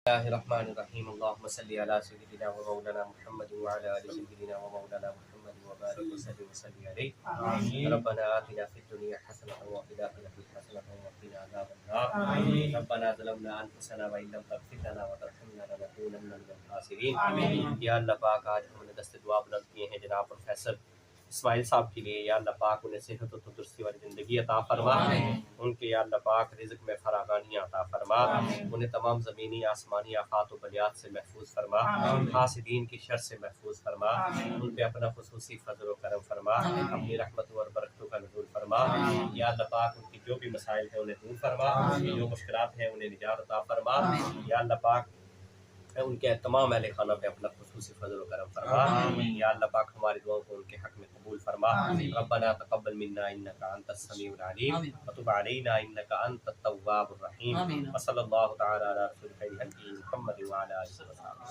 اللہ الرحمن الرحیم اللہم صلی علی سیدنا و مولانا محمد وعلی آل سیدنا و مولانا محمد وبارک وسلم وصلی علیہ ربنا آتنا فی الدنیا حسنۃ وفی الآخرۃ حسنۃ وقنا عذاب النار ربنا ظلمنا انفسنا وان لم تغفر لنا وترحمنا لنکونن من الخاسرین۔ یا اللہ پاک آج ہم نے دست دعا بلند کیے ہیں جناب پروفیسر اسماعیل صاحب کے لیے، یا اللہ پاک انہیں صحت و تندرستی والی زندگی عطا فرما، ان کے یا اللہ پاک رزق میں فراوانیاں عطا فرما، انہیں تمام زمینی آسمانی آفات و بلیات سے محفوظ فرما، حاسدین کی شر سے محفوظ فرما، ان پہ اپنا خصوصی فضل و کرم فرما، اپنی رحمت اور برکتوں کا نزول فرما، یا اللہ پاک ان کی جو بھی مسائل ہیں انہیں دور فرما، جو مشکلات ہیں انہیں نجات عطا فرما، یا اللہ پاک ان کے تمام اہل خانہ پہ اپنا خصوصی فضل و کرم فرما، یا اللہ پاک ہماری دعاؤں کو ان کے حق میں قبول فرما۔ ربنا تقبل منا انک انت السمیع العلیم وتب علینا انک انت التواب الرحیم، وصلی اللہ تعالی علی رسول محمد وعلی آلہ وصحبہ۔